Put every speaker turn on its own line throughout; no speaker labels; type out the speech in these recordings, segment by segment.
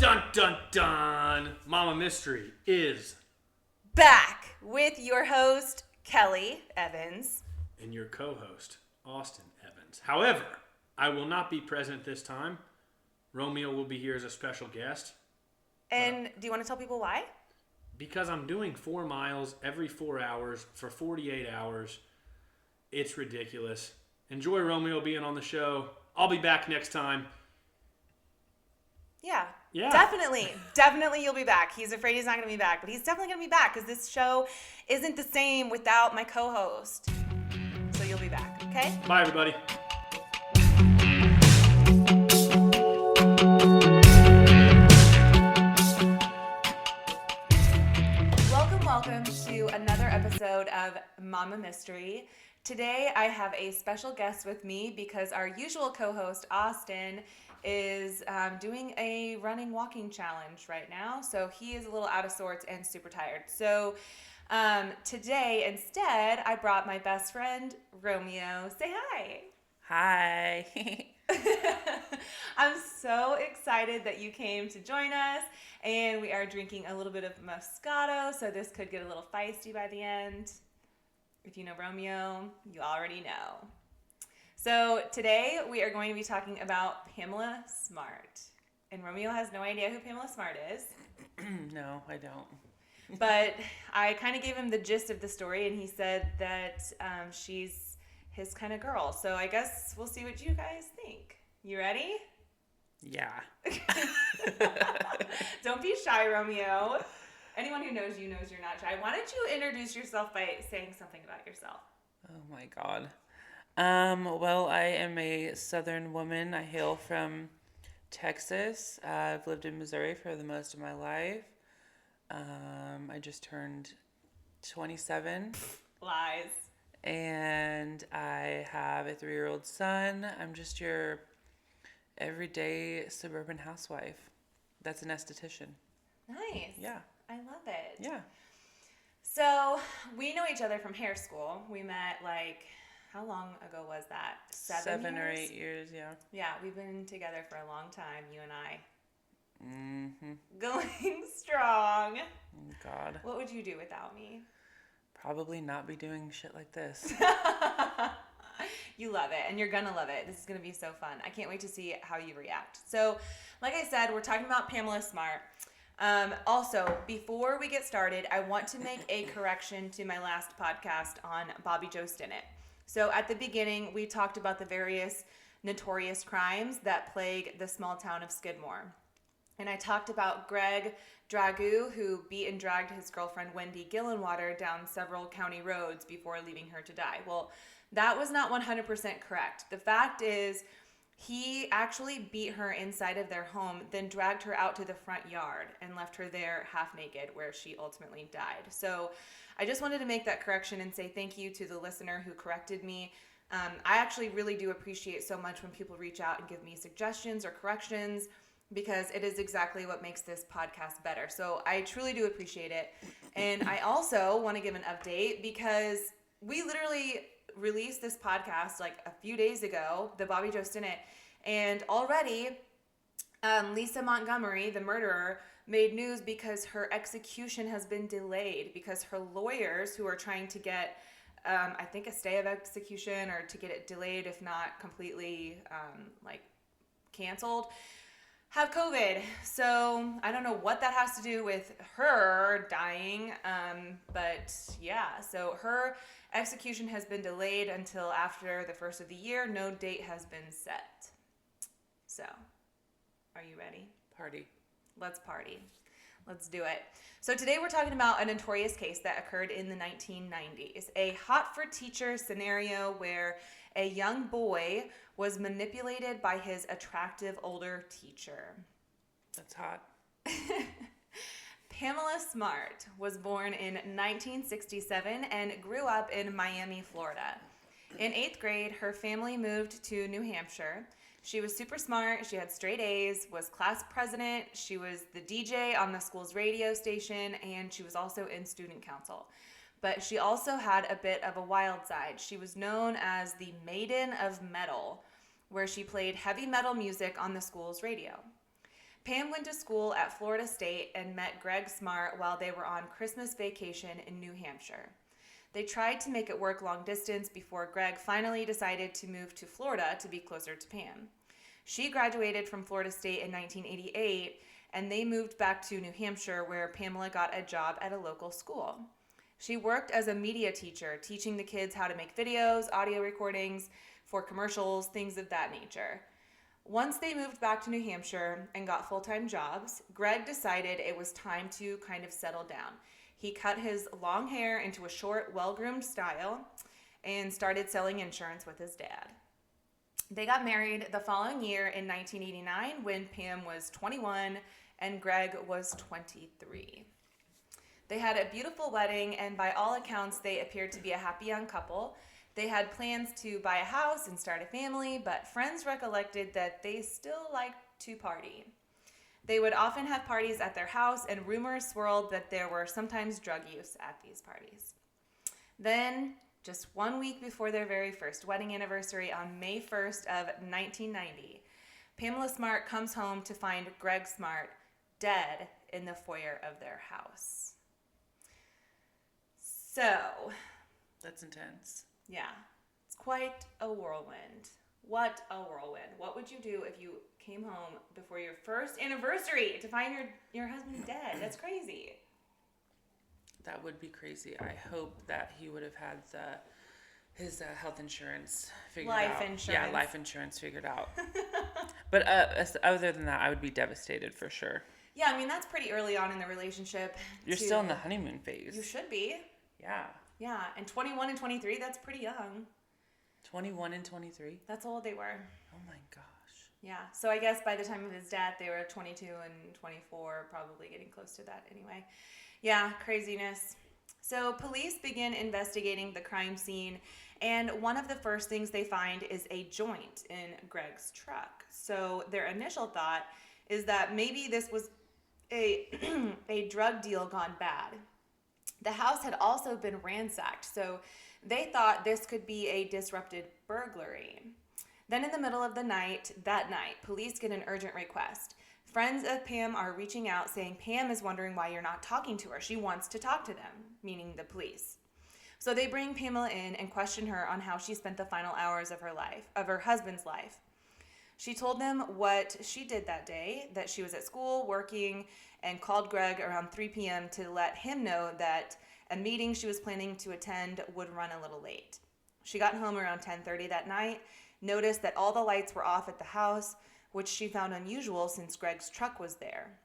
Dun dun dun! Mama Mystery is
back with your host, Kelly Evans.
and your co-host, Austin Evans. However, I will not be present this time. Romeo will be here as a special guest.
And do you want to tell people why?
Because I'm doing 4 miles every 4 hours for 48 hours. It's ridiculous. Enjoy Romeo being on the show. I'll be back next time.
Yeah.
Yeah.
Definitely you'll be back. He's afraid he's not going to be back, but he's definitely going to be back because this show isn't the same without my co-host. So you'll be back, okay?
Bye, everybody.
Welcome to another episode of Mama Mystery. Today I have a special guest with me because our usual co-host, Austin, is doing a walking challenge right now. So he is a little out of sorts and super tired. So today, instead, I brought my best friend, Romeo. Say hi.
Hi.
I'm so excited that you came to join us, and we are drinking a little bit of Moscato, so this could get a little feisty by the end. If you know Romeo, you already know. So today we are going to be talking about Pamela Smart, and Romeo has no idea who Pamela Smart is.
No, I don't.
But I kind of gave him the gist of the story, and he said that she's his kind of girl. So I guess we'll see what you guys think. You ready?
Yeah.
Don't be shy, Romeo. Anyone who knows you knows you're not shy. Why don't you introduce yourself by saying something about yourself?
Oh my God. Well, I am a Southern woman. I hail from Texas. I've lived in Missouri for the most of my life. I just turned 27.
Lies.
And I have a 3-year-old son. I'm just your everyday suburban housewife. That's an esthetician.
Nice.
Yeah.
I love it.
Yeah.
So we know each other from hair school. We met how long ago was that? 7
or
years?
8 years, yeah.
Yeah, we've been together for a long time, you and I.
Mm-hmm.
Going strong.
Oh, God.
What would you do without me?
Probably not be doing shit like this.
You love it, and you're gonna love it. This is gonna be so fun. I can't wait to see how you react. So, like I said, we're talking about Pamela Smart. Also, before we get started, I want to make a correction to my last podcast on Bobby Joe Stinnett. So at the beginning, we talked about the various notorious crimes that plague the small town of Skidmore. And I talked about Greg Dragoo, who beat and dragged his girlfriend Wendy Gillenwater down several county roads before leaving her to die. Well, that was not 100% correct. The fact is, he actually beat her inside of their home, then dragged her out to the front yard and left her there half naked, where she ultimately died. So I just wanted to make that correction and say thank you to the listener who corrected me. I actually really do appreciate so much when people reach out and give me suggestions or corrections, because it is exactly what makes this podcast better. So I truly do appreciate it. And I also want to give an update because we literally released this podcast a few days ago, the Bobby Joe Stinnett, and already Lisa Montgomery, the murderer, made news because her execution has been delayed because her lawyers, who are trying to get I think a stay of execution or to get it delayed, if not completely canceled, have COVID. So I don't know what that has to do with her dying, but yeah, so her execution has been delayed until after the first of the year. No date has been set. So, are you ready?
Party.
Let's party. Let's do it. So today we're talking about a notorious case that occurred in the 1990s, a hot for teacher scenario where a young boy was manipulated by his attractive older teacher.
That's hot.
Pamela Smart was born in 1967 and grew up in Miami, Florida. In 8th grade, her family moved to New Hampshire. She was super smart. She had straight A's, was class president. She was the DJ on the school's radio station, and she was also in student council. But she also had a bit of a wild side. She was known as the Maiden of Metal, where she played heavy metal music on the school's radio. Pam went to school at Florida State and met Greg Smart while they were on Christmas vacation in New Hampshire. They tried to make it work long distance before Greg finally decided to move to Florida to be closer to Pam. She graduated from Florida State in 1988, and they moved back to New Hampshire where Pamela got a job at a local school. She worked as a media teacher, teaching the kids how to make videos, audio recordings for commercials, things of that nature. Once they moved back to New Hampshire and got full-time jobs, Greg decided it was time to kind of settle down. He cut his long hair into a short, well-groomed style and started selling insurance with his dad. They got married the following year in 1989 when Pam was 21 and Greg was 23. They had a beautiful wedding, and by all accounts, they appeared to be a happy young couple. They had plans to buy a house and start a family, but friends recollected that they still liked to party. They would often have parties at their house, and rumors swirled that there were sometimes drug use at these parties. Then, just 1 week before their very first wedding anniversary on May 1st of 1990, Pamela Smart comes home to find Greg Smart dead in the foyer of their house. So,
That's intense.
yeah, it's quite a whirlwind. What a whirlwind. What would you do if you came home before your first anniversary to find your husband dead? That's crazy.
That would be crazy. I hope that he would have had his health insurance figured out.
Life insurance.
Yeah, life insurance figured out. But other than that, I would be devastated for sure.
Yeah, I mean, that's pretty early on in the relationship.
You're still in the honeymoon phase.
You should be.
Yeah.
Yeah, and 21 and 23, that's pretty young.
21 and 23?
That's how old they were.
Oh my gosh.
Yeah, so I guess by the time of his death, they were 22 and 24, probably getting close to that anyway. Yeah, craziness. So police begin investigating the crime scene, and one of the first things they find is a joint in Greg's truck. So their initial thought is that maybe this was a drug deal gone bad. The house had also been ransacked, so they thought this could be a disrupted burglary. Then in the middle of that night, police get an urgent request. Friends of Pam are reaching out saying Pam is wondering why you're not talking to her. She wants to talk to them, meaning the police. So they bring Pamela in and question her on how she spent the final hours of her husband's life. She told them what she did that day, that she was at school working, and called Greg around 3 p.m. to let him know that a meeting she was planning to attend would run a little late. She got home around 10:30 that night, noticed that all the lights were off at the house, which she found unusual since Greg's truck was there.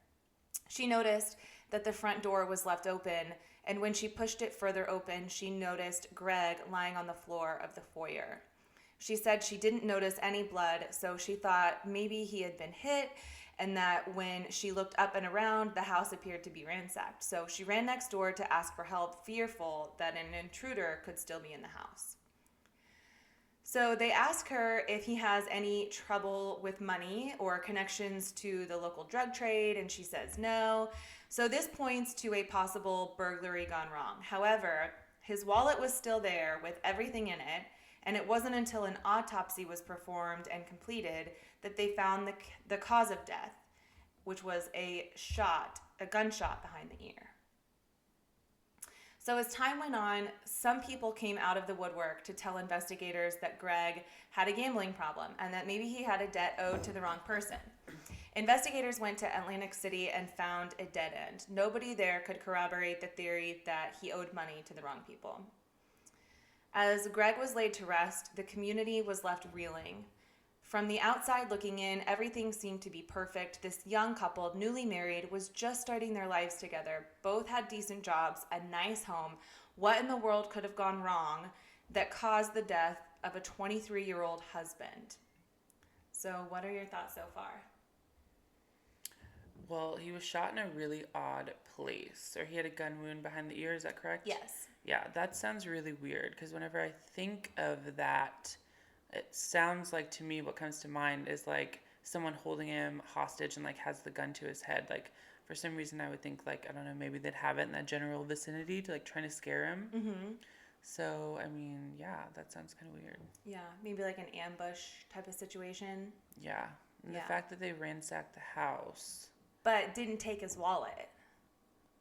She noticed that the front door was left open, and when she pushed it further open, she noticed Greg lying on the floor of the foyer. She said she didn't notice any blood, so she thought maybe he had been hit, and that when she looked up and around, the house appeared to be ransacked. So she ran next door to ask for help, fearful that an intruder could still be in the house. So they ask her if he has any trouble with money or connections to the local drug trade, and she says no. So this points to a possible burglary gone wrong. However, his wallet was still there with everything in it, and it wasn't until an autopsy was performed and completed that they found the cause of death, which was a gunshot behind the ear. So as time went on, some people came out of the woodwork to tell investigators that Greg had a gambling problem and that maybe he had a debt owed to the wrong person. Investigators went to Atlantic City and found a dead end. Nobody there could corroborate the theory that he owed money to the wrong people. As Greg was laid to rest, the community was left reeling. From the outside looking in, everything seemed to be perfect. This young couple, newly married, was just starting their lives together. Both had decent jobs, a nice home. What in the world could have gone wrong that caused the death of a 23-year-old husband? So what are your thoughts so far?
Well, he was shot in a really odd place. Or he had a gun wound behind the ear, is that correct?
Yes.
Yeah, that sounds really weird because whenever I think of that, it sounds like to me what comes to mind is like someone holding him hostage and like has the gun to his head. Like for some reason I would think like, I don't know, maybe they'd have it in that general vicinity to like trying to scare him.
Mm-hmm.
So, I mean, yeah, that sounds kind of weird.
Yeah, maybe like an ambush type of situation.
Yeah. And the fact that they ransacked the house.
But didn't take his wallet.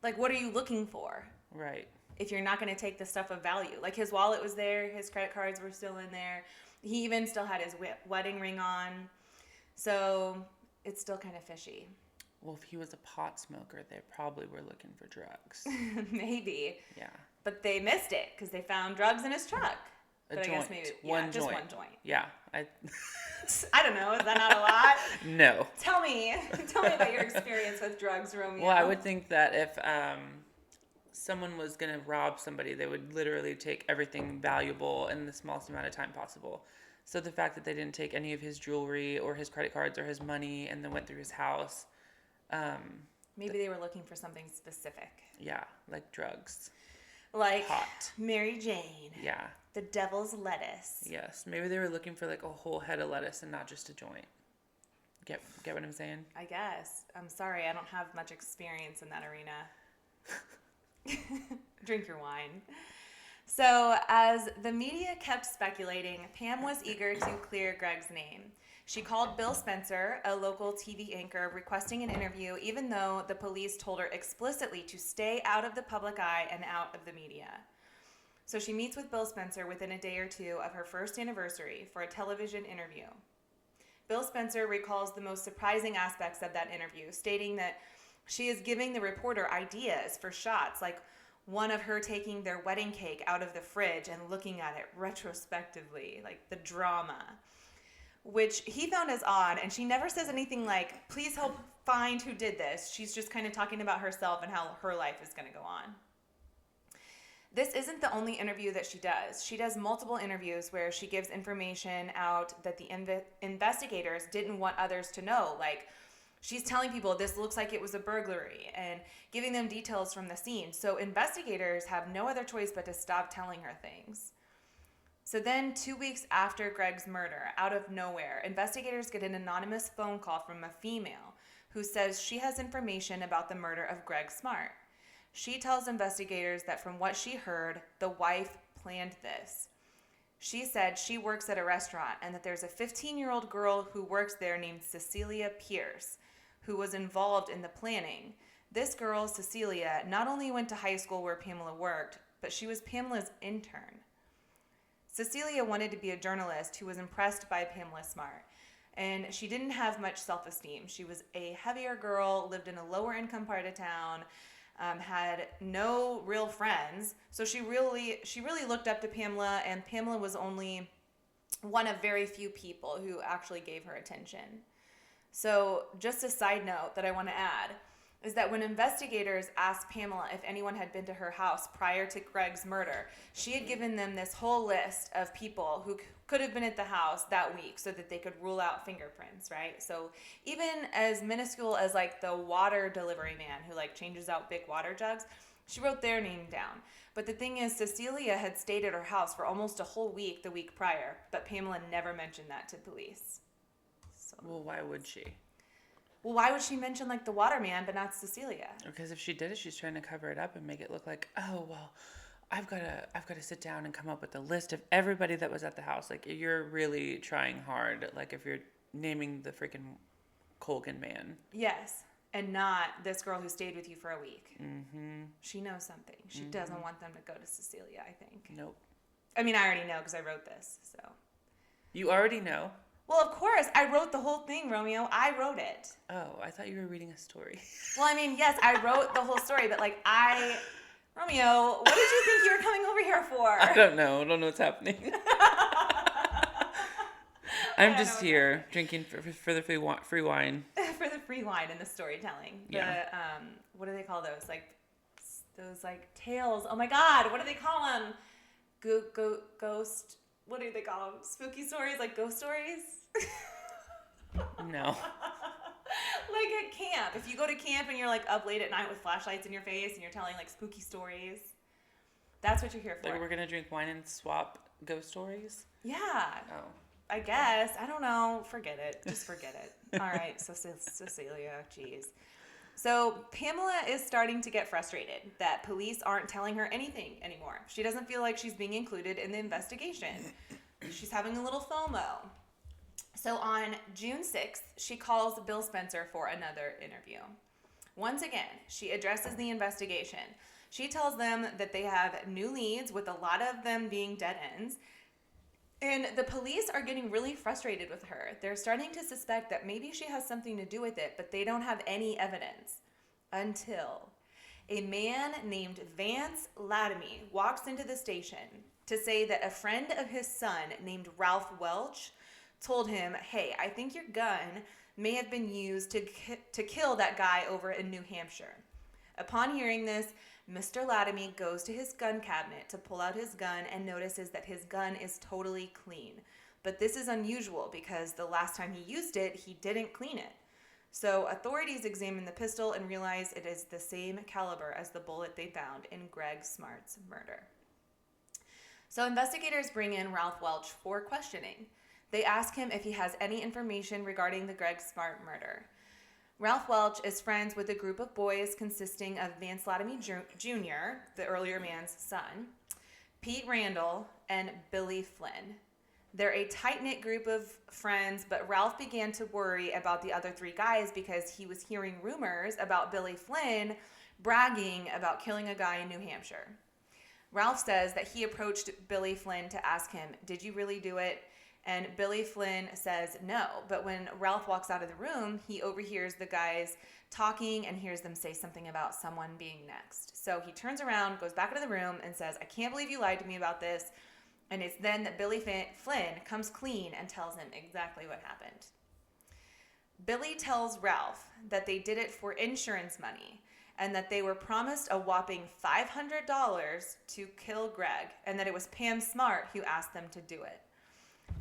Like, what are you looking for?
Right.
If you're not going to take the stuff of value. Like, his wallet was there. His credit cards were still in there. He even still had his wedding ring on. So it's still kind of fishy.
Well, if he was a pot smoker, they probably were looking for drugs.
Maybe.
Yeah.
But they missed it because they found drugs in his truck.
A
but
joint.
I guess maybe just one joint.
Yeah.
I don't know. Is that not a lot?
No.
Tell me about your experience with drugs, Romeo.
Well, I would think that if someone was going to rob somebody, they would literally take everything valuable in the smallest amount of time possible. So the fact that they didn't take any of his jewelry or his credit cards or his money and then went through his house.
Maybe they were looking for something specific.
Yeah, like drugs.
Like
pot.
Mary Jane.
Yeah.
The devil's lettuce.
Yes. Maybe they were looking for like a whole head of lettuce and not just a joint. Get what I'm saying?
I guess. I'm sorry, I don't have much experience in that arena. Drink your wine. So, as the media kept speculating, Pam was eager to clear Greg's name. She called Bill Spencer, a local TV anchor, requesting an interview, even though the police told her explicitly to stay out of the public eye and out of the media. So she meets with Bill Spencer within a day or two of her first anniversary for a television interview. Bill Spencer recalls the most surprising aspects of that interview, stating that she is giving the reporter ideas for shots, like one of her taking their wedding cake out of the fridge and looking at it retrospectively, like the drama, which he found as odd. And she never says anything like, please help find who did this. She's just kind of talking about herself and how her life is going to go on. This isn't the only interview that she does. She does multiple interviews where she gives information out that the investigators didn't want others to know. Like, she's telling people this looks like it was a burglary and giving them details from the scene. So investigators have no other choice but to stop telling her things. So then 2 weeks after Greg's murder, out of nowhere, investigators get an anonymous phone call from a female who says she has information about the murder of Greg Smart. She tells investigators that from what she heard, the wife planned this. She said she works at a restaurant and that there's a 15-year-old girl who works there named Cecilia Pierce, who was involved in the planning. This girl, Cecilia, not only went to high school where Pamela worked, but she was Pamela's intern. Cecilia wanted to be a journalist who was impressed by Pamela Smart, and she didn't have much self-esteem. She was a heavier girl, lived in a lower income part of town, had no real friends. So she really looked up to Pamela, and Pamela was only one of very few people who actually gave her attention. So just a side note that I want to add is that when investigators asked Pamela if anyone had been to her house prior to Greg's murder, she had given them this whole list of people who could have been at the house that week so that they could rule out fingerprints, right? So even as minuscule as like the water delivery man who like changes out big water jugs, she wrote their name down. But the thing is, Cecilia had stayed at her house for almost a whole week the week prior, but Pamela never mentioned that to police. So,
well, why would she?
Well, why would she mention like the waterman but not Cecilia?
Because if she did it, she's trying to cover it up and make it look like, oh well, I've got to sit down and come up with a list of everybody that was at the house. Like, you're really trying hard. Like, if you're naming the freaking Colgan man.
Yes, and not this girl who stayed with you for a week.
Mm-hmm.
She knows something. She doesn't want them to go to Cecilia, I think.
Nope.
I mean, I already know because I wrote this, so.
You already know?
Well, of course. I wrote the whole thing, Romeo. I wrote it.
Oh, I thought you were reading a story.
Well, I mean, yes, I wrote the whole story, but like Romeo, what did you think you were coming over here for?
I don't know. I don't know what's happening. I'm just here drinking for the free wine.
For the free wine and the storytelling.
Yeah.
What do they call those? Those tales. Oh my God, what do they call them? Ghost. What do they call them? Spooky stories, like ghost stories?
No.
Like at camp. If you go to camp and you're like up late at night with flashlights in your face and you're telling like spooky stories, that's what you're here for.
Like we're gonna drink wine and swap ghost stories?
Yeah.
Oh.
I guess. I don't know. Forget it. Just forget it. All right. So Cecilia, geez. So Pamela is starting to get frustrated that police aren't telling her anything anymore. She doesn't feel like she's being included in the investigation. She's having a little FOMO. So on June 6th, she calls Bill Spencer for another interview. Once again, she addresses the investigation. She tells them that they have new leads, with a lot of them being dead ends. And the police are getting really frustrated with her. They're starting to suspect that maybe she has something to do with it, but they don't have any evidence. Until a man named Vance Latomy walks into the station to say that a friend of his son named Ralph Welch told him, hey, I think your gun may have been used to kill that guy over in New Hampshire. Upon hearing this, Mr. Latomy goes to his gun cabinet to pull out his gun and notices that his gun is totally clean. But this is unusual because the last time he used it, he didn't clean it. So authorities examine the pistol and realize it is the same caliber as the bullet they found in Greg Smart's murder. So investigators bring in Ralph Welch for questioning. They ask him if he has any information regarding the Greg Smart murder. Ralph Welch is friends with a group of boys consisting of Vance Latomy Jr., the earlier man's son, Pete Randall, and Billy Flynn. They're a tight-knit group of friends, but Ralph began to worry about the other three guys because he was hearing rumors about Billy Flynn bragging about killing a guy in New Hampshire. Ralph says that he approached Billy Flynn to ask him, did you really do it? And Billy Flynn says no. But when Ralph walks out of the room, he overhears the guys talking and hears them say something about someone being next. So he turns around, goes back into the room, and says, I can't believe you lied to me about this. And it's then that Billy Flynn comes clean and tells him exactly what happened. Billy tells Ralph that they did it for insurance money and that they were promised a whopping $500 to kill Greg, and that it was Pam Smart who asked them to do it.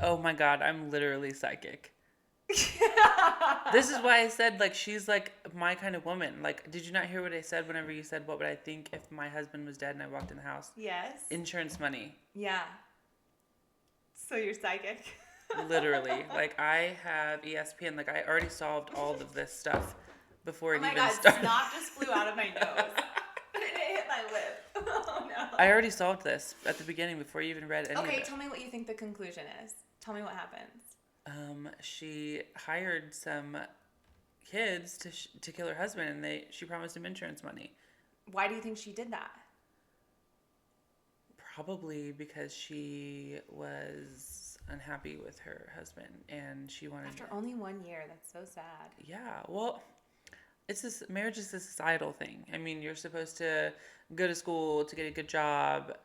Oh my God, I'm literally psychic. This is why I said, like, she's like my kind of woman. Like, did you not hear what I said whenever you said, what would I think if my husband was dead and I walked in the house?
Yes.
Insurance money.
Yeah. So you're psychic.
Literally. Like, I have ESPN. Like, I already solved all of this stuff before it even
Oh my God,
started.
snot just flew out of my nose. And it hit my lip. Oh no.
I already solved this at the beginning before you even read any of
Okay,
it.
tell me what you think the conclusion is. Tell me what happens.
She hired some kids to kill her husband, and she promised him insurance money.
Why do you think she did that?
Probably because she was unhappy with her husband, and she wanted.
After only 1 year, that's so sad.
Yeah, well, marriage is a societal thing. I mean, you're supposed to go to school to get a good job,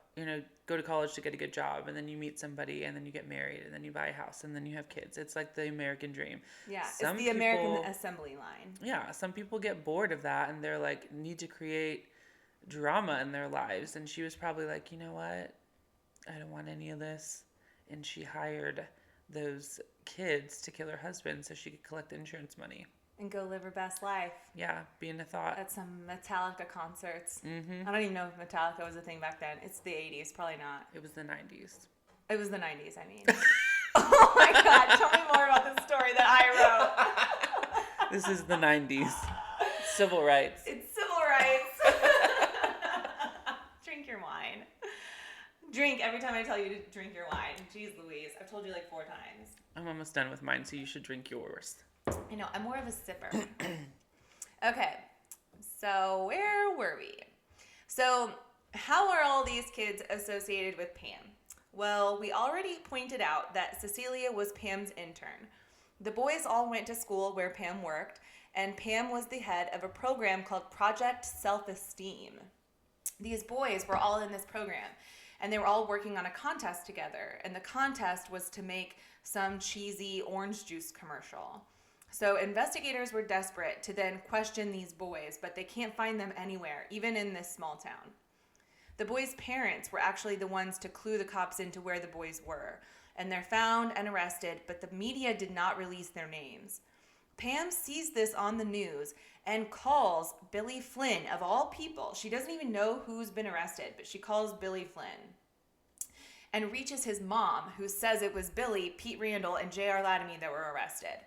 go to college to get a good job, and then you meet somebody, and then you get married, and then you buy a house, and then you have kids. It's like the American dream.
Yeah, it's the American assembly line.
Yeah, some people get bored of that, and they're like, need to create drama in their lives. And she was probably like, you know what? I don't want any of this. And she hired those kids to kill her husband so she could collect the insurance money.
And go live her best life.
Yeah, being a thought.
At some Metallica concerts.
Mm-hmm.
I don't even know if Metallica was a thing back then. It's the 80s, probably not.
It was the 90s.
It was the 90s, I mean. Oh my God, tell me more about the story that I wrote.
This is the 90s. Civil rights.
It's civil rights. Drink your wine. Drink every time I tell you to drink your wine. Jeez Louise, I've told you like 4 times.
I'm almost done with mine, so you should drink yours.
I know, I'm more of a sipper. Okay, so where were we? So how are all these kids associated with Pam? Well, we already pointed out that Cecilia was Pam's intern. The boys all went to school where Pam worked, and Pam was the head of a program called Project Self-Esteem. These boys were all in this program, and they were all working on a contest together, and the contest was to make some cheesy orange juice commercial. So investigators were desperate to then question these boys, but they can't find them anywhere, even in this small town. The boys' parents were actually the ones to clue the cops into where the boys were, and they're found and arrested, but the media did not release their names. Pam sees this on the news and calls Billy Flynn, of all people. She doesn't even know who's been arrested, but she calls Billy Flynn and reaches his mom, who says it was Billy, Pete Randall, and J.R. Latomy that were arrested.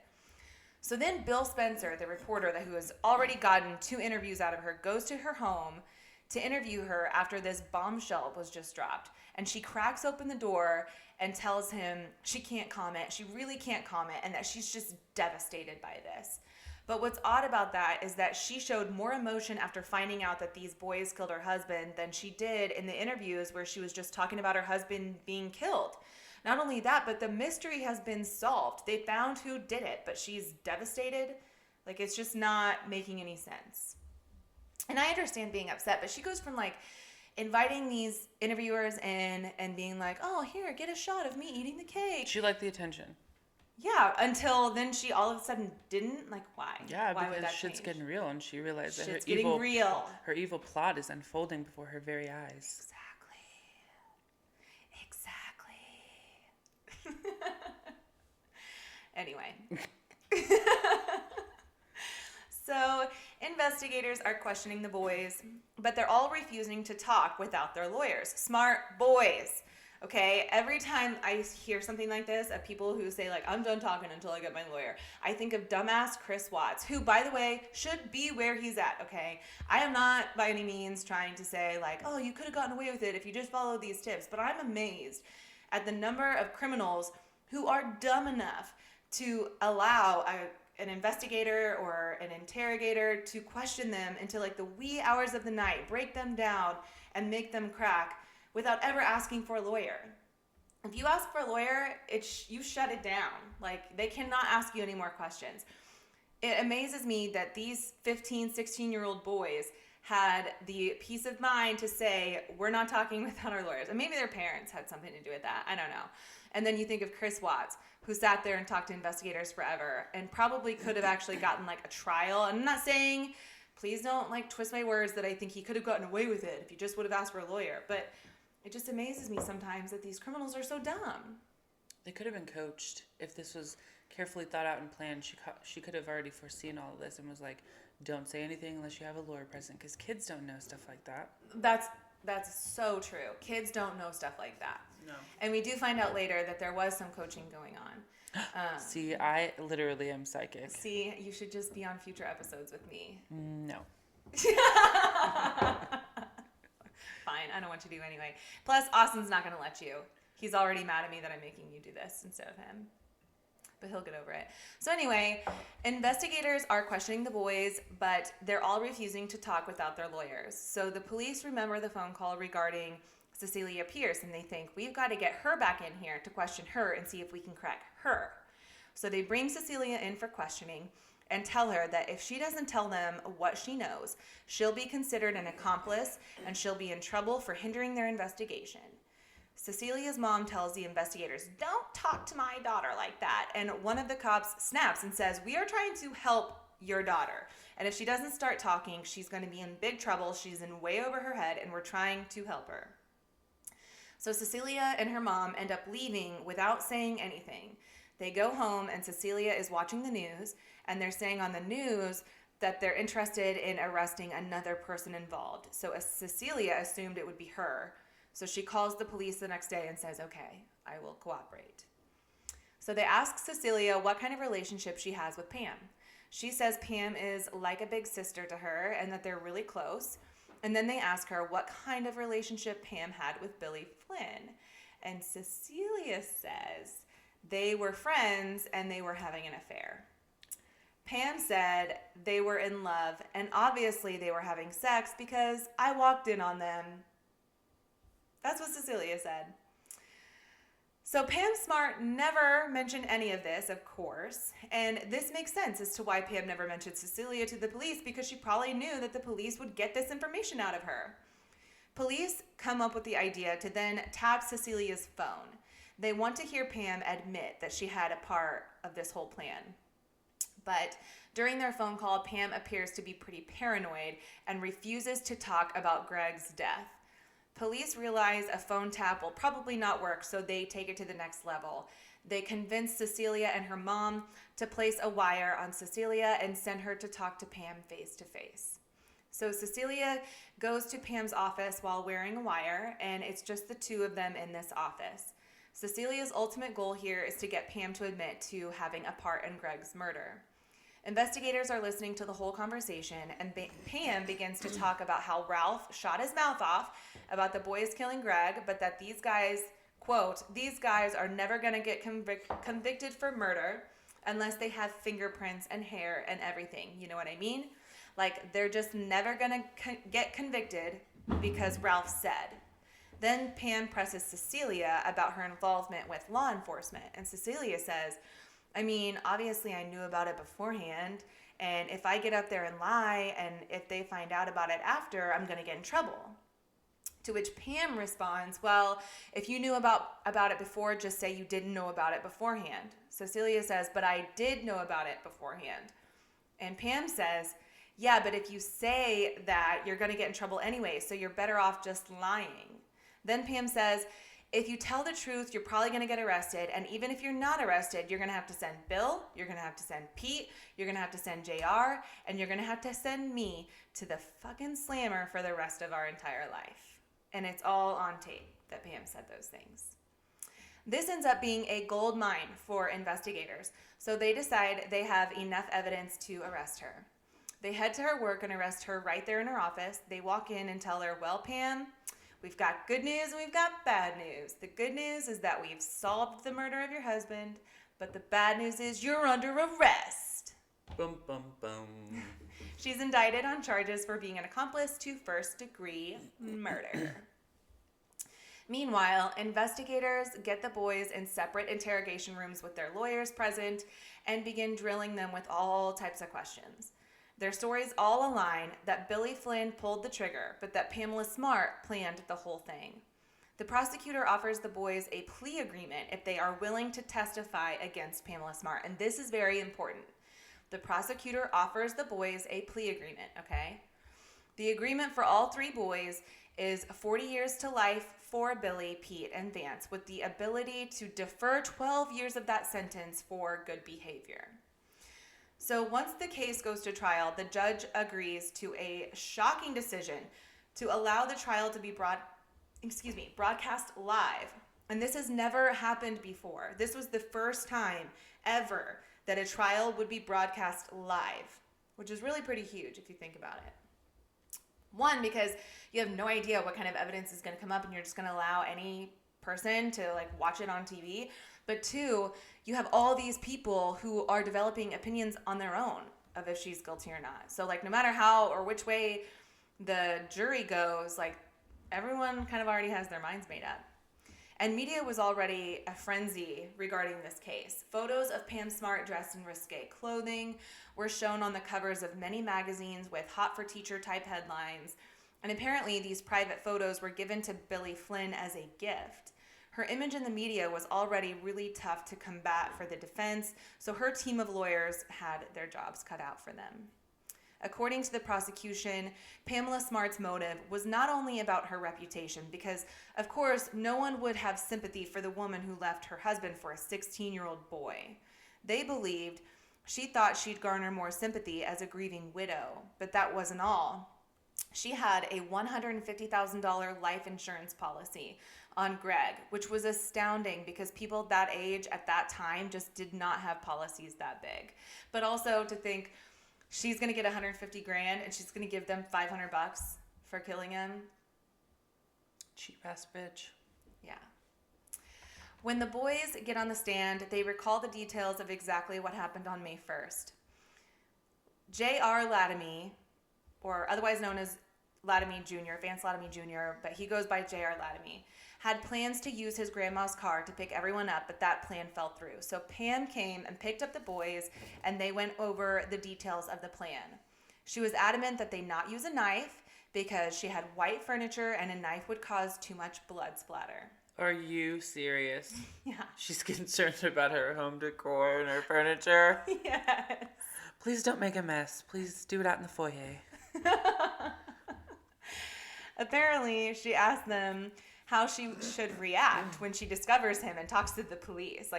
So then Bill Spencer, the reporter who has already gotten 2 interviews out of her, goes to her home to interview her after this bombshell was just dropped. And she cracks open the door and tells him she can't comment. She really can't comment, and that she's just devastated by this. But what's odd about that is that she showed more emotion after finding out that these boys killed her husband than she did in the interviews where she was just talking about her husband being killed. Not only that, but the mystery has been solved. They found who did it, but she's devastated. Like, it's just not making any sense. And I understand being upset, but she goes from like inviting these interviewers in and being like, oh, here, get a shot of me eating the cake.
She liked the attention.
Yeah, until then she all of a sudden didn't. Like, why?
Yeah,
why would
because
that
shit's
change?
getting real, and she realized that
Shit's getting real.
her evil plot is unfolding before her very eyes.
Exactly. Anyway. So, investigators are questioning the boys, but they're all refusing to talk without their lawyers. Smart boys. Okay, every time I hear something like this of people who say, like, I'm done talking until I get my lawyer, I think of dumbass Chris Watts, who, by the way, should be where he's at, okay? I am not by any means trying to say, like, oh, you could have gotten away with it if you just followed these tips, but I'm amazed at the number of criminals who are dumb enough to allow an investigator or an interrogator to question them into like the wee hours of the night, break them down, and make them crack without ever asking for a lawyer. If you ask for a lawyer, you shut it down. Like, they cannot ask you any more questions. It amazes me that these 15, 16-year-old boys had the peace of mind to say, we're not talking without our lawyers. And maybe their parents had something to do with that. I don't know. And then you think of Chris Watts, who sat there and talked to investigators forever and probably could have actually gotten like a trial. And I'm not saying, please don't like twist my words, that I think he could have gotten away with it if he just would have asked for a lawyer. But it just amazes me sometimes that these criminals are so dumb.
They could have been coached if this was carefully thought out and planned. She could have already foreseen all of this and was like, don't say anything unless you have a lawyer present, because kids don't know stuff like that.
That's so true. Kids don't know stuff like that.
No.
And we do find out later that there was some coaching going on.
See, I literally am psychic.
See, you should just be on future episodes with me.
No.
Fine, I don't want you to anyway. Plus, Austin's not going to let you. He's already mad at me that I'm making you do this instead of him. But he'll get over it. So anyway, investigators are questioning the boys, but they're all refusing to talk without their lawyers. So the police remember the phone call regarding Cecilia Pierce, and they think, we've got to get her back in here to question her and see if we can crack her. So they bring Cecilia in for questioning and tell her that if she doesn't tell them what she knows, she'll be considered an accomplice and she'll be in trouble for hindering their investigation. Cecilia's mom tells the investigators, don't talk to my daughter like that. And one of the cops snaps and says, we are trying to help your daughter. And if she doesn't start talking, she's going to be in big trouble. She's in way over her head, and we're trying to help her. So Cecilia and her mom end up leaving without saying anything. They go home, and Cecilia is watching the news, and they're saying on the news that they're interested in arresting another person involved. So Cecilia assumed it would be her. So she calls the police the next day and says, okay, I will cooperate. So they ask Cecilia what kind of relationship she has with Pam. She says Pam is like a big sister to her and that they're really close. And then they ask her what kind of relationship Pam had with Billy Flynn. And Cecilia says they were friends and they were having an affair. Pam said they were in love and obviously they were having sex because I walked in on them. That's what Cecilia said. So Pam Smart never mentioned any of this, of course, and this makes sense as to why Pam never mentioned Cecilia to the police, because she probably knew that the police would get this information out of her. Police come up with the idea to then tap Cecilia's phone. They want to hear Pam admit that she had a part of this whole plan. But during their phone call, Pam appears to be pretty paranoid and refuses to talk about Greg's death. Police realize a phone tap will probably not work, so they take it to the next level. They convince Cecilia and her mom to place a wire on Cecilia and send her to talk to Pam face to face. So Cecilia goes to Pam's office while wearing a wire, and it's just the two of them in this office. Cecilia's ultimate goal here is to get Pam to admit to having a part in Greg's murder. Investigators are listening to the whole conversation, and Pam begins to talk about how Ralph shot his mouth off about the boys killing Greg, but that these guys, quote, these guys are never going to get convicted for murder unless they have fingerprints and hair and everything. You know what I mean? Like, they're just never going to get convicted because Ralph said. Then Pam presses Cecilia about her involvement with law enforcement. And Cecilia says, I mean, obviously I knew about it beforehand. And if I get up there and lie, and if they find out about it after, I'm going to get in trouble. To which Pam responds, well, if you knew about it before, just say you didn't know about it beforehand. Cecilia says, but I did know about it beforehand. And Pam says, yeah, but if you say that, you're going to get in trouble anyway, so you're better off just lying. Then Pam says, if you tell the truth, you're probably going to get arrested. And even if you're not arrested, you're going to have to send Bill, you're going to have to send Pete, you're going to have to send JR, and you're going to have to send me to the fucking slammer for the rest of our entire life. And it's all on tape that Pam said those things. This ends up being a gold mine for investigators. So they decide they have enough evidence to arrest her. They head to her work and arrest her right there in her office. They walk in and tell her, well, Pam, we've got good news and we've got bad news. The good news is that we've solved the murder of your husband, but the bad news is you're under arrest.
Bum, bum, bum.
She's indicted on charges for being an accomplice to first-degree murder. Meanwhile, investigators get the boys in separate interrogation rooms with their lawyers present and begin drilling them with all types of questions. Their stories all align that Billy Flynn pulled the trigger, but that Pamela Smart planned the whole thing. The prosecutor offers the boys a plea agreement if they are willing to testify against Pamela Smart, and this is very important. The prosecutor offers the boys a plea agreement, okay? The agreement for all three boys is 40 years to life for Billy, Pete, and Vance, with the ability to defer 12 years of that sentence for good behavior. So once the case goes to trial, the judge agrees to a shocking decision to allow the trial to be broadcast live. And this has never happened before. This was the first time ever that a trial would be broadcast live, which is really pretty huge if you think about it. One, because you have no idea what kind of evidence is going to come up and you're just going to allow any person to watch it on TV. But two, you have all these people who are developing opinions on their own of if she's guilty or not. So no matter how or which way the jury goes, everyone kind of already has their minds made up. And media was already a frenzy regarding this case. Photos of Pam Smart dressed in risque clothing were shown on the covers of many magazines with hot for teacher type headlines. And apparently these private photos were given to Billy Flynn as a gift. Her image in the media was already really tough to combat for the defense, so her team of lawyers had their jobs cut out for them. According to the prosecution, Pamela Smart's motive was not only about her reputation, because, of course, no one would have sympathy for the woman who left her husband for a 16-year-old boy. They believed she thought she'd garner more sympathy as a grieving widow, but that wasn't all. She had a $150,000 life insurance policy on Greg, which was astounding because people that age at that time just did not have policies that big. But also to think she's going to get $150,000 and she's going to give them $500 for killing him.
Cheap ass bitch.
Yeah. When the boys get on the stand, they recall the details of exactly what happened on May 1st. J.R. Latomy, or otherwise known as Latomy Jr., Vance Latomy Jr., but he goes by J.R. Latomy, had plans to use his grandma's car to pick everyone up, but that plan fell through. So Pam came and picked up the boys, and they went over the details of the plan. She was adamant that they not use a knife because she had white furniture and a knife would cause too much blood splatter.
Are you serious?
Yeah.
She's concerned about her home decor and her furniture.
Yes.
Please don't make a mess. Please do it out in the foyer.
Apparently, she asked them how she should react when she discovers him and talks to the police.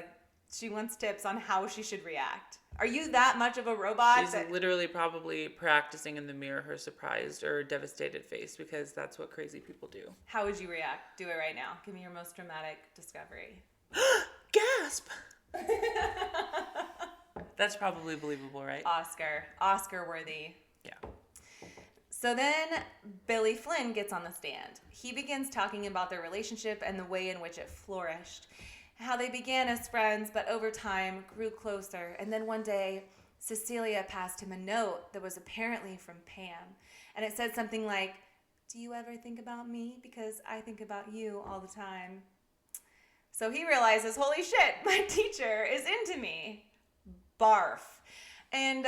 She wants tips on how she should react. Are you that much of a robot?
She's literally probably practicing in the mirror her surprised or devastated face because that's what crazy people do.
How would you react? Do it right now. Give me your most dramatic discovery.
Gasp! That's probably believable, right?
Oscar worthy.
Yeah.
So then Billy Flynn gets on the stand. He begins talking about their relationship and the way in which it flourished. How they began as friends, but over time grew closer. And then one day, Cecilia passed him a note that was apparently from Pam. And it said something like, "Do you ever think about me? Because I think about you all the time." So he realizes, holy shit, my teacher is into me. Barf. And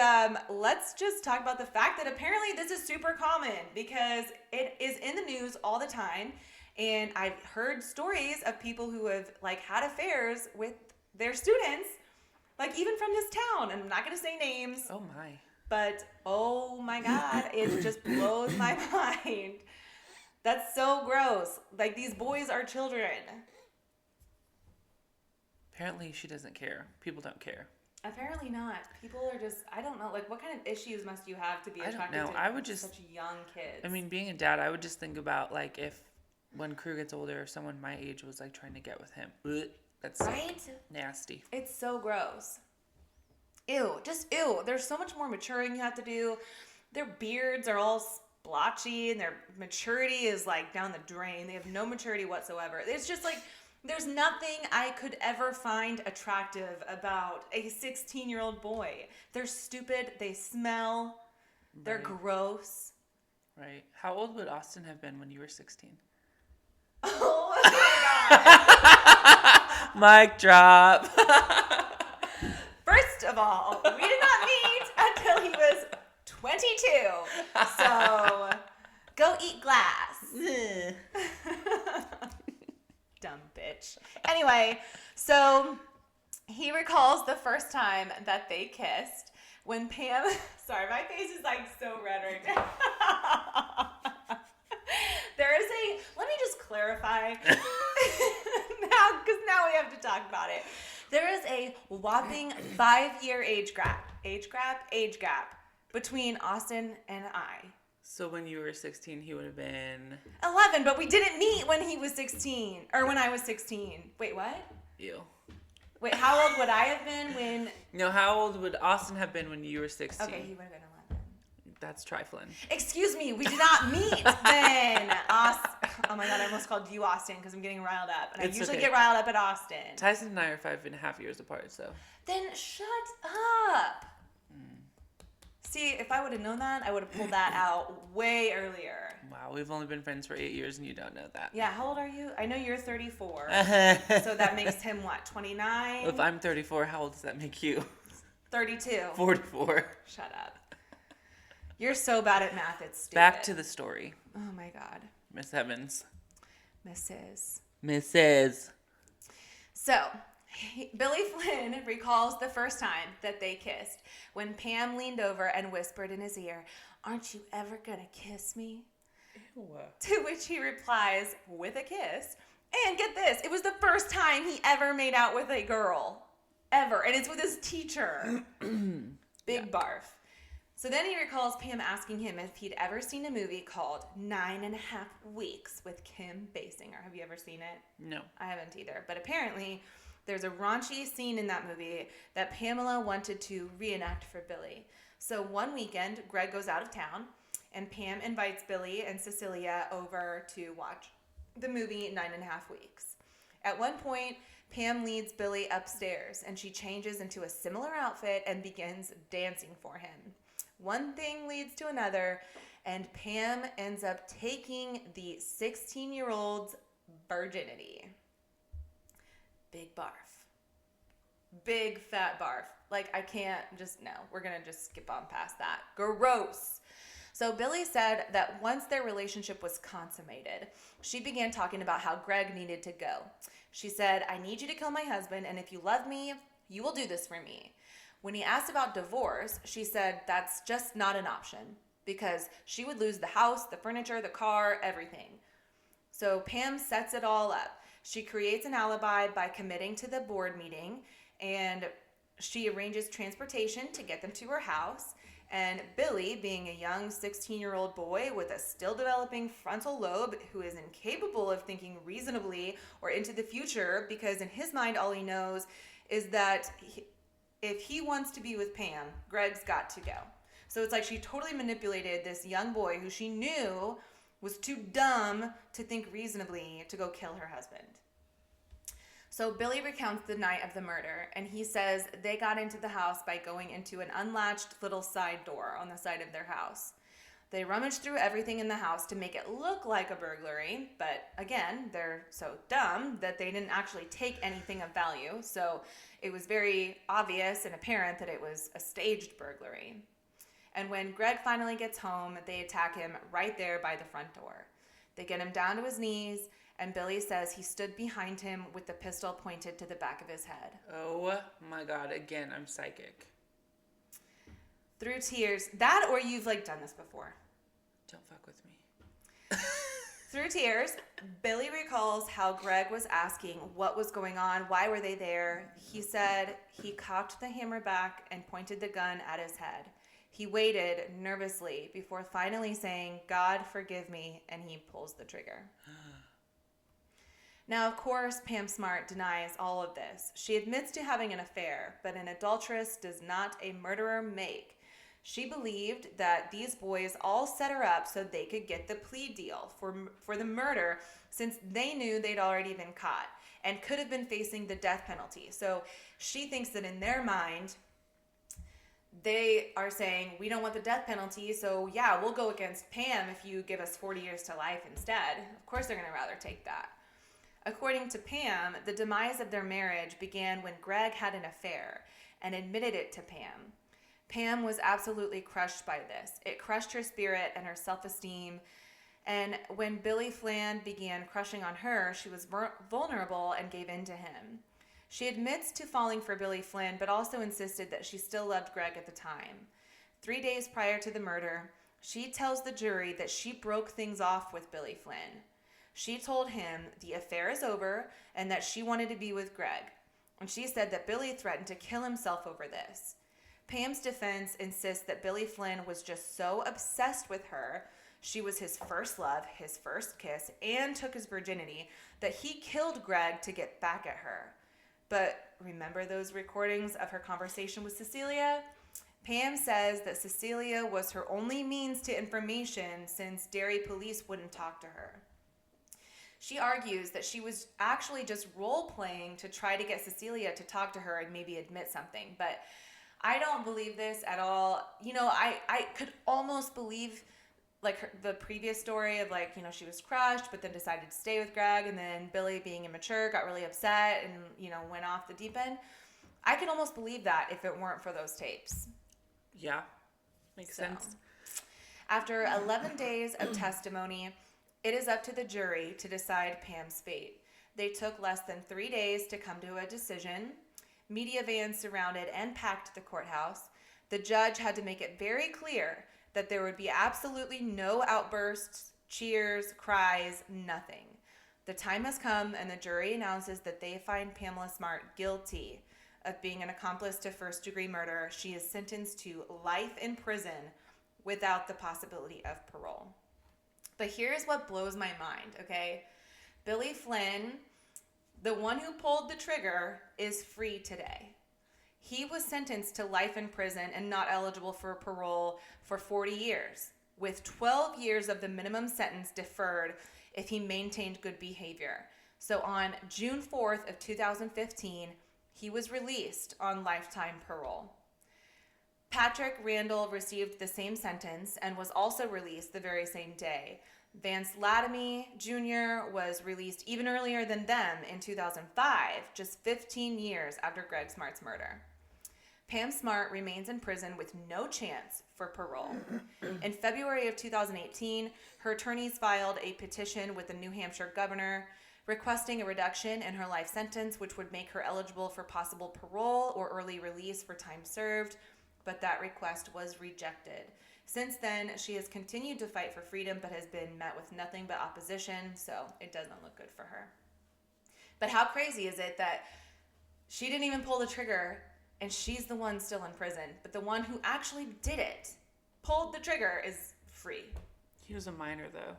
let's just talk about the fact that apparently this is super common because it is in the news all the time. And I've heard stories of people who have like had affairs with their students, like even from this town. And I'm not going to say names.
Oh my.
But oh my God, it just blows my mind. That's so gross. Like these boys are children.
Apparently she doesn't care. People don't care.
Apparently not. People are just, I don't know, like what kind of issues must you have to be attracted
know.
to
I would just,
such young kids?
I mean, being a dad, I would just think about like if when Crew gets older, if someone my age was like trying to get with him. Ugh, that's
right?
Nasty.
It's so gross. Ew, just ew. There's so much more maturing you have to do. Their beards are all splotchy and their maturity is like down the drain. They have no maturity whatsoever. It's just like, there's nothing I could ever find attractive about a 16-year-old boy. They're stupid. They smell. They're gross.
Right. How old would Austin have been when you were 16?
Oh my God.
Mic drop.
First of all, we did not meet until he was 22. So go eat glass. Dumb bitch. Anyway, so he recalls the first time that they kissed when Pam, sorry, my face is like so red right now. There is let me just clarify now, because now we have to talk about it. There is a whopping 5-year age gap between Austin and I.
So when you were 16, he would have been
11, but we didn't meet when he was 16, or when I was 16. Wait, what?
Ew.
Wait, how old would I have been when?
No, how old would Austin have been when you were 16?
Okay, he would have been 11.
That's trifling.
Excuse me, we did not meet then. Oh my God, I almost called you Austin because I'm getting riled up. And
It's
I usually
okay.
get riled up at Austin.
Tyson and I are 5.5 years apart, so.
Then shut up. See, if I would have known that, I would have pulled that out way earlier.
Wow, we've only been friends for 8 years and you don't know that.
Yeah, how old are you? I know you're 34. So that makes him what, 29?
If I'm 34, how old does that make you?
32.
44.
Shut up. You're so bad at math, it's stupid.
Back to the story.
Oh my God.
Miss Evans.
Mrs. So, Billy Flynn recalls the first time that they kissed when Pam leaned over and whispered in his ear, "Aren't you ever gonna kiss me?"
Ew.
To which he replies with a kiss. And get this, it was the first time he ever made out with a girl. Ever. And it's with his teacher. Big barf. So then he recalls Pam asking him if he'd ever seen a movie called 9.5 Weeks with Kim Basinger. Have you ever seen it?
No.
I haven't either. But apparently, there's a raunchy scene in that movie that Pamela wanted to reenact for Billy. So one weekend, Greg goes out of town, and Pam invites Billy and Cecilia over to watch the movie 9.5 Weeks. At one point, Pam leads Billy upstairs, and she changes into a similar outfit and begins dancing for him. One thing leads to another, and Pam ends up taking the 16-year-old's virginity. Big barf. Big fat barf. Like, I can't just, no. We're going to just skip on past that. Gross. So Billy said that once their relationship was consummated, she began talking about how Greg needed to go. She said, "I need you to kill my husband, and if you love me, you will do this for me." When he asked about divorce, she said that's just not an option because she would lose the house, the furniture, the car, everything. So Pam sets it all up. She creates an alibi by committing to the board meeting, and she arranges transportation to get them to her house. And Billy, being a young 16-year-old boy with a still developing frontal lobe who is incapable of thinking reasonably or into the future, because in his mind all he knows is that if he wants to be with Pam, Greg's got to go. So it's like she totally manipulated this young boy who she knew was too dumb to think reasonably to go kill her husband. So Billy recounts the night of the murder, and he says they got into the house by going into an unlatched little side door on the side of their house. They rummaged through everything in the house to make it look like a burglary, but again, they're so dumb that they didn't actually take anything of value, so it was very obvious and apparent that it was a staged burglary. And when Greg finally gets home, they attack him right there by the front door. They get him down to his knees, and Billy says he stood behind him with the pistol pointed to the back of his head.
Oh my God, again, I'm psychic.
Through tears, that or you've done this before.
Don't fuck with me.
Through tears, Billy recalls how Greg was asking what was going on, why were they there. He said he cocked the hammer back and pointed the gun at his head. He waited nervously before finally saying, "God forgive me," and he pulls the trigger. Now, of course, Pam Smart denies all of this. She admits to having an affair, but an adulteress does not a murderer make. She believed that these boys all set her up so they could get the plea deal for the murder, since they knew they'd already been caught and could have been facing the death penalty. So she thinks that in their mind, they are saying, we don't want the death penalty, so yeah, we'll go against Pam if you give us 40 years to life instead. Of course they're going to rather take that. According to Pam, the demise of their marriage began when Greg had an affair and admitted it to Pam. Pam was absolutely crushed by this. It crushed her spirit and her self-esteem. And when Billy Flan began crushing on her, she was vulnerable and gave in to him. She admits to falling for Billy Flynn, but also insisted that she still loved Greg at the time. 3 days prior to the murder, she tells the jury that she broke things off with Billy Flynn. She told him the affair is over and that she wanted to be with Greg. And she said that Billy threatened to kill himself over this. Pam's defense insists that Billy Flynn was just so obsessed with her, she was his first love, his first kiss, and took his virginity, that he killed Greg to get back at her. But remember those recordings of her conversation with Cecilia? Pam says that Cecilia was her only means to information since Derry police wouldn't talk to her. She argues that she was actually just role-playing to try to get Cecilia to talk to her and maybe admit something, but I don't believe this at all. I could almost believe the previous story of she was crushed but then decided to stay with Greg, and then Billy, being immature, got really upset and went off the deep end. I could almost believe that if it weren't for those tapes.
Yeah, makes sense.
After 11 days of testimony, it is up to the jury to decide Pam's fate. They took less than 3 days to come to a decision. Media vans surrounded and packed the courthouse. The judge had to make it very clear that there would be absolutely no outbursts, cheers, cries, nothing. The time has come, and the jury announces that they find Pamela Smart guilty of being an accomplice to first-degree murder. She is sentenced to life in prison without the possibility of parole. But here's what blows my mind, okay? Billy Flynn, the one who pulled the trigger, is free today. He was sentenced to life in prison and not eligible for parole for 40 years, with 12 years of the minimum sentence deferred if he maintained good behavior. So on June 4th of 2015, he was released on lifetime parole. Patrick Randall received the same sentence and was also released the very same day. Vance Latomy Jr. was released even earlier than them in 2005, just 15 years after Greg Smart's murder. Pam Smart remains in prison with no chance for parole. In February of 2018, her attorneys filed a petition with the New Hampshire governor requesting a reduction in her life sentence, which would make her eligible for possible parole or early release for time served, but that request was rejected. Since then, she has continued to fight for freedom, but has been met with nothing but opposition, so it doesn't look good for her. But how crazy is it that she didn't even pull the trigger, and she's the one still in prison, but the one who actually did it, pulled the trigger, is free.
He was a minor, though.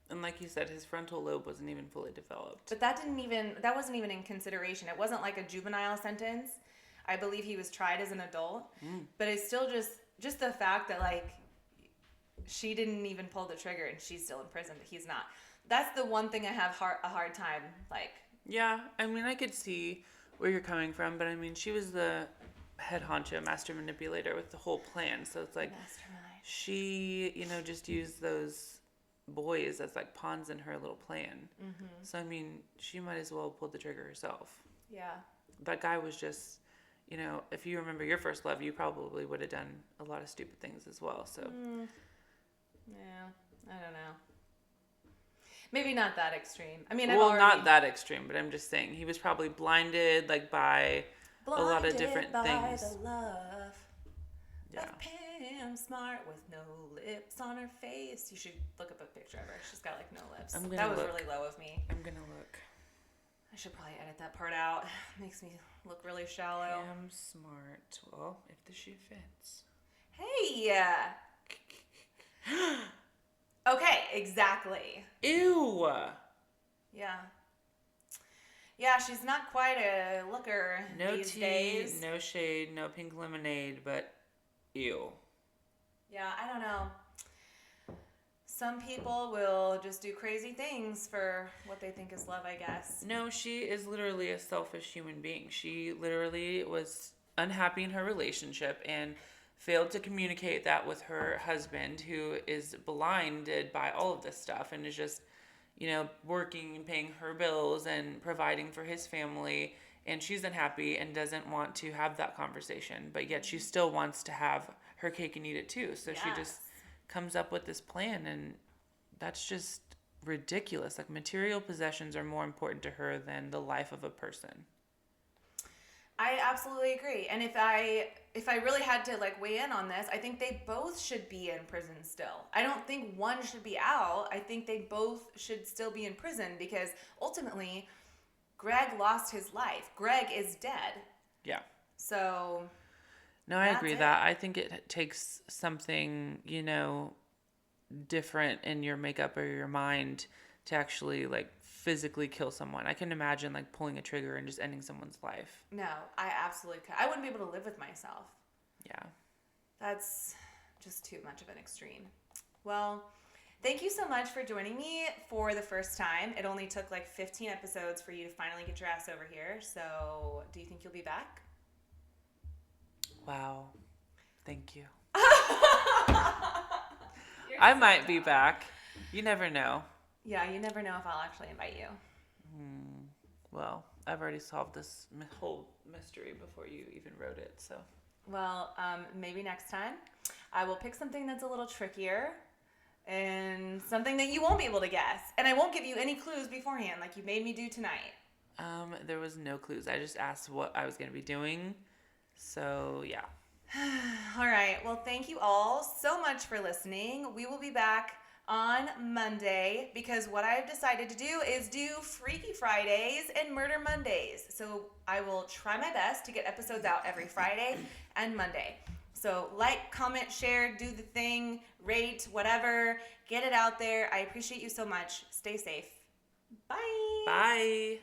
And like you said, his frontal lobe wasn't even fully developed.
But that wasn't even in consideration. It wasn't like a juvenile sentence. I believe he was tried as an adult, but it's still just just the fact that like she didn't even pull the trigger and she's still in prison, but he's not. That's the one thing I have a hard time like.
Yeah, I mean, I could see where you're coming from, but I mean, she was the head honcho master manipulator with the whole plan. So it's like she, just used those boys as like pawns in her little plan. Mm-hmm. So I mean, she might as well have pulled the trigger herself.
Yeah. That
guy was just, if you remember your first love, you probably would have done a lot of stupid things as well. So.
Yeah, I don't know. Maybe not that extreme. I mean,
not that extreme, but I'm just saying he was probably blinded, like by a lot of different
by
things.
The love of Pam Smart with no lips on her face. You should look up a picture of her. She's got like no lips. That was really low of me.
I'm gonna look.
I should probably edit that part out. Makes me look really shallow.
Pam Smart. Well, if the shoe fits.
Hey. Okay, exactly.
Ew.
Yeah. Yeah, she's not quite a looker these days.
No shade, no pink lemonade, but ew.
Yeah, I don't know. Some people will just do crazy things for what they think is love, I guess.
No, she is literally a selfish human being. She literally was unhappy in her relationship and failed to communicate that with her husband, who is blinded by all of this stuff and is just, working and paying her bills and providing for his family. And she's unhappy and doesn't want to have that conversation, but yet she still wants to have her cake and eat it too. So she just comes up with this plan, and that's just ridiculous. Like, material possessions are more important to her than the life of a person.
I absolutely agree. And if I really had to like weigh in on this, I think they both should be in prison still. I don't think one should be out. I think they both should still be in prison because ultimately Greg lost his life. Greg is dead.
Yeah.
So
no, I agree that. I think it takes something, different in your makeup or your mind to actually like physically kill someone. I can imagine like pulling a trigger and just ending someone's life.
No, I absolutely could. I wouldn't be able to live with myself.
Yeah.
That's just too much of an extreme. Well, thank you so much for joining me for the first time. It only took like 15 episodes for you to finally get your ass over here. So do you think you'll be back?
Wow. Thank you. I might be back. You never know.
Yeah, you never know if I'll actually invite you.
Well, I've already solved this whole mystery before you even wrote it, so.
Well, maybe next time I will pick something that's a little trickier and something that you won't be able to guess. And I won't give you any clues beforehand like you made me do tonight.
There was no clues. I just asked what I was going to be doing. So, yeah.
All right. Well, thank you all so much for listening. We will be back on Monday because what I've decided to do is do Freaky Fridays and Murder Mondays. So I will try my best to get episodes out every Friday and Monday. So like, comment, share, do the thing, rate, whatever. Get it out there. I appreciate you so much. Stay safe. Bye.
Bye.